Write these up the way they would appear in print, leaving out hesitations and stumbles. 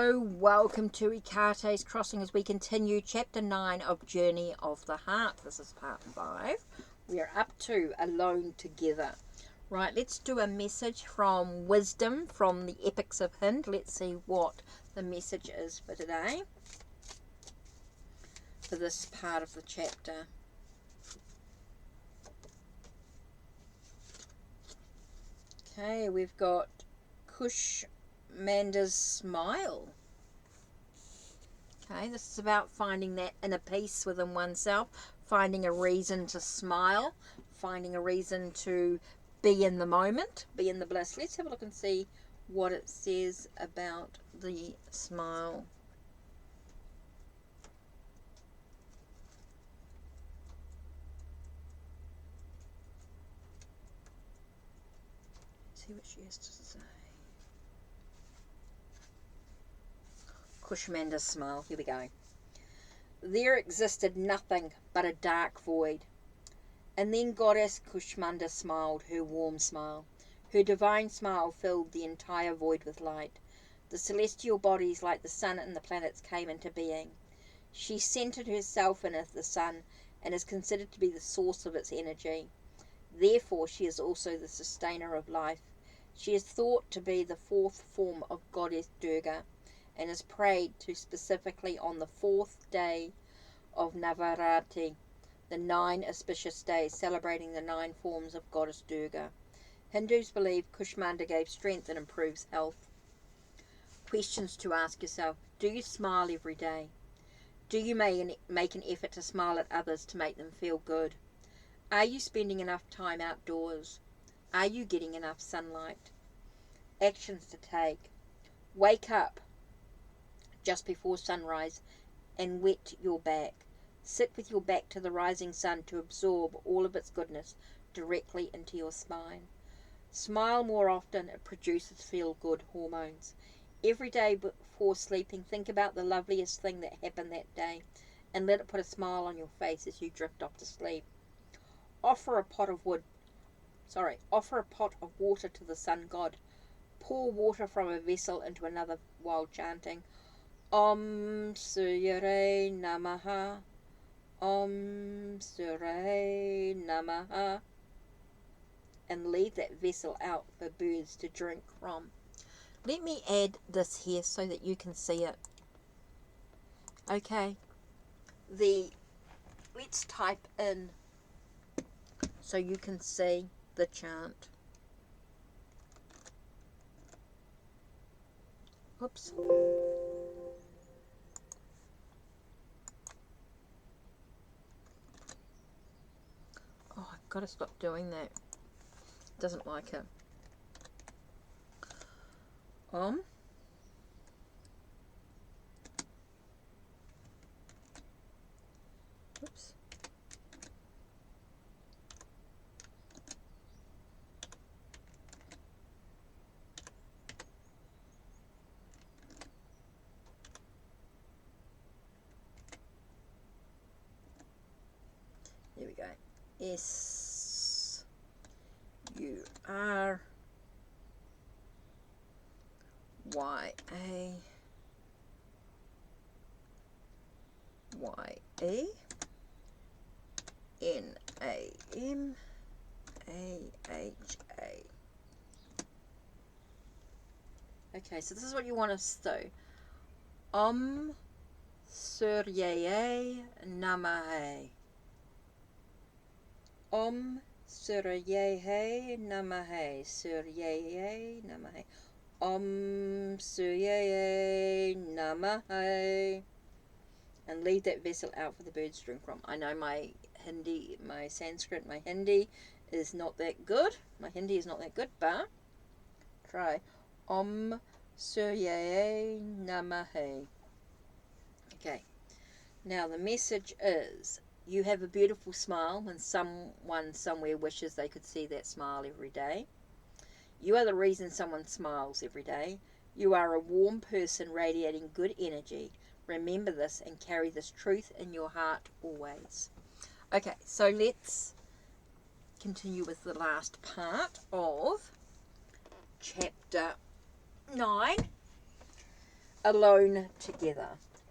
Hello, welcome to Ikate's Crossing as we continue Chapter 9 of Journey of the Heart. This is Part 5. We are up to Alone Together. Right, let's do a message from Wisdom from the Epics of Hind. Let's see what the message is for today, for this part of the chapter. Okay, we've got Kushmanda's Smile. Okay, this is about finding that inner peace within oneself, finding a reason to smile, finding a reason to be in the moment, be in the bliss. Let's have a look and see what it says about the smile. Let's see what she has to say. Kushmanda's Smile. Here we go. There existed nothing but a dark void. And then Goddess Kushmanda smiled her warm smile. Her divine smile filled the entire void with light. The celestial bodies like the sun and the planets came into being. She centered herself in the sun and is considered to be the source of its energy. Therefore, she is also the sustainer of life. She is thought to be the fourth form of Goddess Durga, and is prayed to specifically on the fourth day of Navaratri, the 9 auspicious days celebrating the 9 forms of Goddess Durga. Hindus believe Kushmanda gave strength and improves health. Questions to ask yourself. Do you smile every day? Do you make an effort to smile at others to make them feel good? Are you spending enough time outdoors? Are you getting enough sunlight? Actions to take. Wake up just before sunrise and wet your back. Sit with your back to the rising sun to absorb all of its goodness directly into your spine. Smile more often. It produces feel-good hormones. Every day before sleeping, think about the loveliest thing that happened that day and let it put a smile on your face as you drift off to sleep. Offer a pot of water to the sun god. Pour water from a vessel into another while chanting Om Surya Namaha, Om Surya Namaha, and leave that vessel out for birds to drink from. Let me add this here so that you can see it. Okay, let's type in so you can see the chant. Oops. Oh, I've got to stop doing that. Doesn't like it. Oops. There we go. SURYANAMAHA. Okay, so this is what you want us to do. Om Suryaya Namaha. Om Suryaya Namaha. Suryaya Namaha. Om Suryaya Namaha. And leave that vessel out for the birds to drink from. I know my Hindi is not that good. My Hindi is not that good, but try. Om Suryaya Namaha. Okay. Now the message is, you have a beautiful smile when someone somewhere wishes they could see that smile every day. You are the reason someone smiles every day. You are a warm person radiating good energy. Remember this and carry this truth in your heart always. Okay, so let's continue with the last part of chapter 9. Alone together.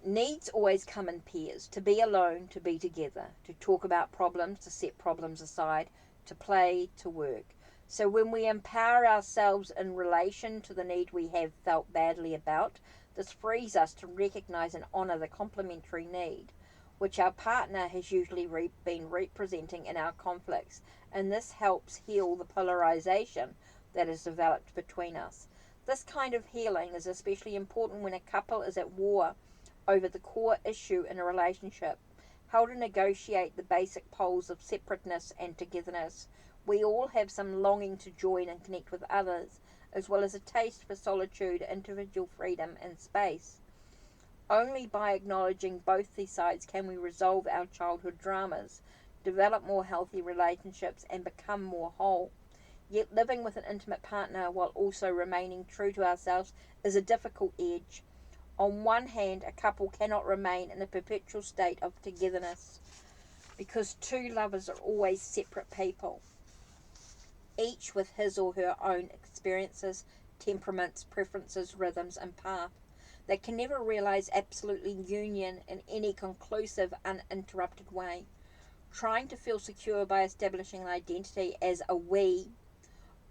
Needs always come in pairs. To be alone, to be together, to talk about problems, to set problems aside, to play, to work. So when we empower ourselves in relation to the need we have felt badly about, this frees us to recognize and honor the complementary need which our partner has usually been representing in our conflicts, and this helps heal the polarization that has developed between us. This kind of healing is especially important when a couple is at war over the core issue in a relationship. How to negotiate the basic poles of separateness and togetherness. We all have some longing to join and connect with others, as well as a taste for solitude, individual freedom, and space. Only by acknowledging both these sides can we resolve our childhood dramas, develop more healthy relationships, and become more whole. Yet living with an intimate partner while also remaining true to ourselves is a difficult edge. On one hand, a couple cannot remain in a perpetual state of togetherness because two lovers are always separate people, each with his or her own experiences, temperaments, preferences, rhythms, and path. They can never realize absolute union in any conclusive, uninterrupted way. Trying to feel secure by establishing an identity as a we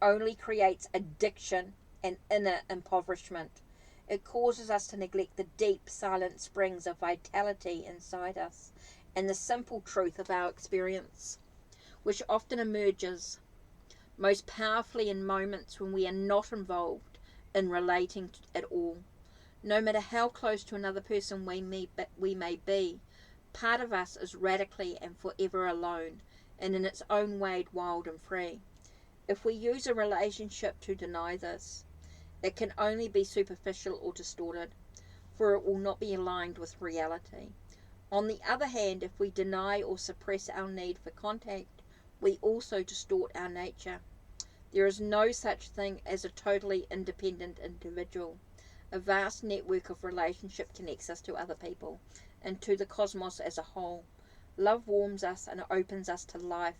only creates addiction and inner impoverishment. It causes us to neglect the deep, silent springs of vitality inside us and the simple truth of our experience, which often emerges most powerfully in moments when we are not involved in relating at all. No matter how close to another person we may be, part of us is radically and forever alone, and in its own way wild and free. If we use a relationship to deny this, it can only be superficial or distorted, for it will not be aligned with reality. On the other hand, if we deny or suppress our need for contact, we also distort our nature. There is no such thing as a totally independent individual. A vast network of relationship connects us to other people and to the cosmos as a whole. Love warms us and opens us to life.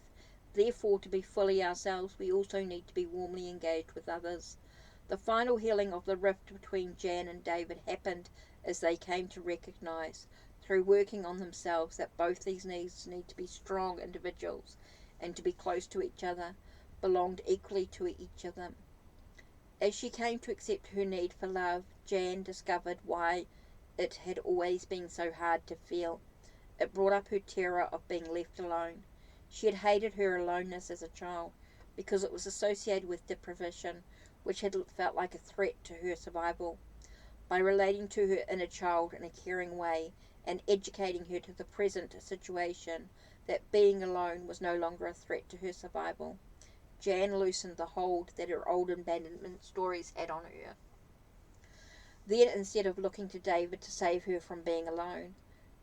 Therefore, to be fully ourselves, we also need to be warmly engaged with others. The final healing of the rift between Jan and David happened as they came to recognize, through working on themselves, that both these needs need to be strong individuals and to be close to each other, belonged equally to each of them. As she came to accept her need for love, Jan discovered why it had always been so hard to feel. It brought up her terror of being left alone. She had hated her aloneness as a child because it was associated with deprivation, which had felt like a threat to her survival. By relating to her inner child in a caring way and educating her to the present situation, that being alone was no longer a threat to her survival, Jan loosened the hold that her old abandonment stories had on her. Then, instead of looking to David to save her from being alone,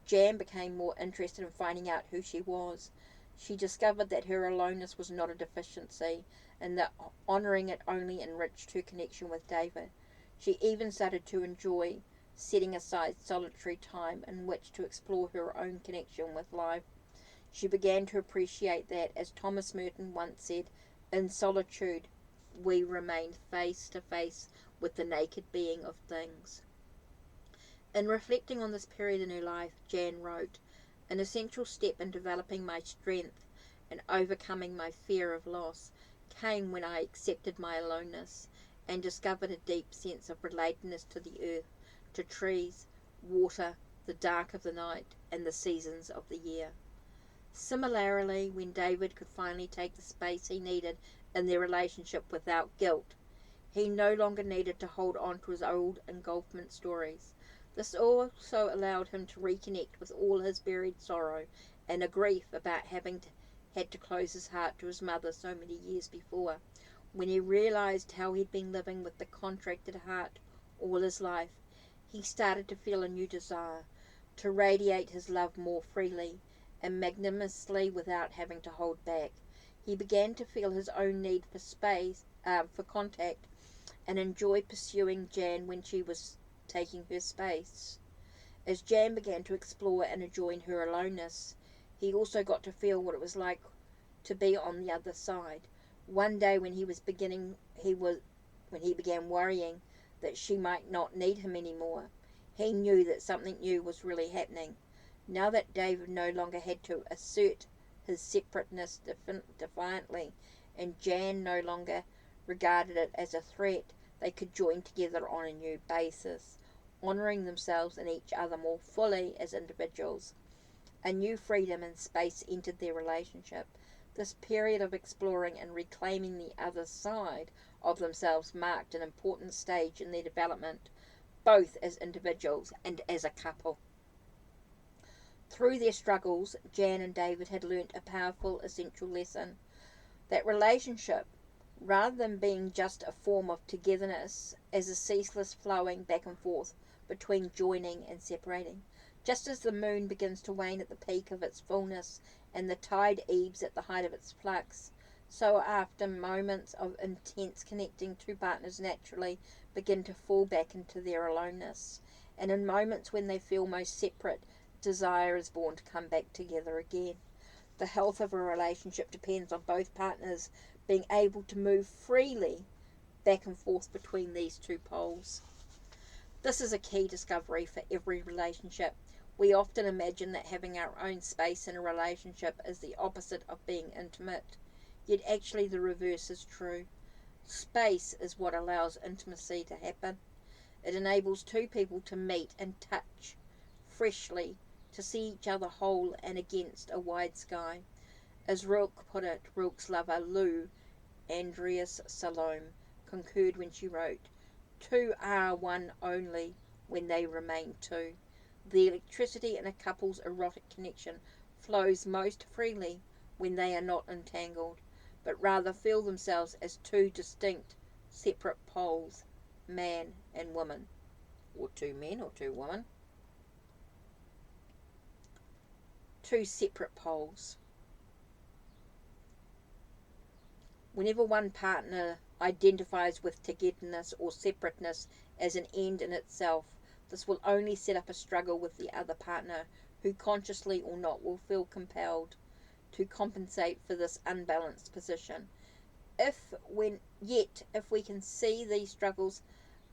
Jan became more interested in finding out who she was. She discovered that her aloneness was not a deficiency, and that honouring it only enriched her connection with David. She even started to enjoy setting aside solitary time in which to explore her own connection with life. She began to appreciate that, as Thomas Merton once said, in solitude we remain face to face with the naked being of things. In reflecting on this period in her life, Jan wrote, "An essential step in developing my strength and overcoming my fear of loss came when I accepted my aloneness and discovered a deep sense of relatedness to the earth, to trees, water, the dark of the night, and the seasons of the year." Similarly, when David could finally take the space he needed in their relationship without guilt, he no longer needed to hold on to his old engulfment stories. This also allowed him to reconnect with all his buried sorrow and a grief about having had to close his heart to his mother so many years before. When he realized how he'd been living with the contracted heart all his life, he started to feel a new desire to radiate his love more freely and magnanimously without having to hold back. He began to feel his own need for space, for contact, and enjoy pursuing Jan when she was taking her space. As Jan began to explore and enjoy her aloneness, he also got to feel what it was like to be on the other side. One day when he began worrying that she might not need him anymore, He knew that something new was really happening. Now that David no longer had to assert his separateness defiantly, and Jan no longer regarded it as a threat, they could join together on a new basis, honouring themselves and each other more fully as individuals. A new freedom and space entered their relationship. This period of exploring and reclaiming the other side of themselves marked an important stage in their development, both as individuals and as a couple. Through their struggles, Jan and David had learnt a powerful, essential lesson. That relationship, rather than being just a form of togetherness, is a ceaseless flowing back and forth between joining and separating. Just as the moon begins to wane at the peak of its fullness and the tide ebbs at the height of its flux, so after moments of intense connecting, two partners naturally begin to fall back into their aloneness. And in moments when they feel most separate, desire is born to come back together again. The health of a relationship depends on both partners being able to move freely back and forth between these two poles. This is a key discovery for every relationship. We often imagine that having our own space in a relationship is the opposite of being intimate, yet actually the reverse is true. Space is what allows intimacy to happen. It enables two people to meet and touch freshly, to see each other whole and against a wide sky. As Rilke put it, Rilke's lover Lou Andreas Salome concurred when she wrote, "Two are one only when they remain two." The electricity in a couple's erotic connection flows most freely when they are not entangled, but rather feel themselves as two distinct, separate poles, man and woman, or two men or two women. Two separate poles. Whenever one partner identifies with togetherness or separateness as an end in itself, this will only set up a struggle with the other partner, who consciously or not will feel compelled to compensate for this unbalanced position. If we can see these struggles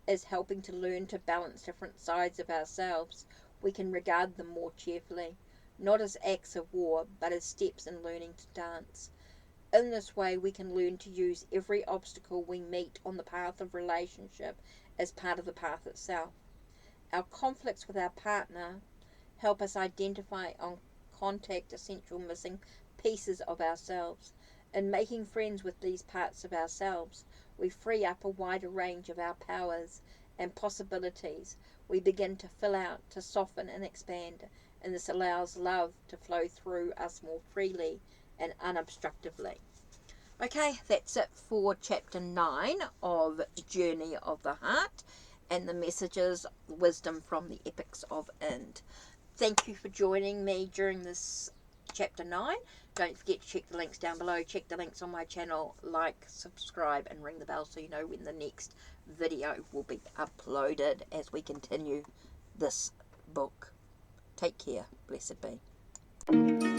as helping to learn to balance different sides of ourselves, we can regard them more cheerfully, not as acts of war, but as steps in learning to dance. In this way, we can learn to use every obstacle we meet on the path of relationship as part of the path itself. Our conflicts with our partner help us identify and contact essential missing pieces of ourselves. In making friends with these parts of ourselves, we free up a wider range of our powers and possibilities. We begin to fill out, to soften and expand, and this allows love to flow through us more freely and unobstructively. Okay, that's it for chapter 9 of Journey of the Heart and the messages, wisdom from the epics of Hind. Thank you for joining me during this chapter 9. Don't forget to check the links down below. Check the links on my channel. Like, subscribe, and ring the bell so you know when the next video will be uploaded as we continue this book. Take care. Blessed be.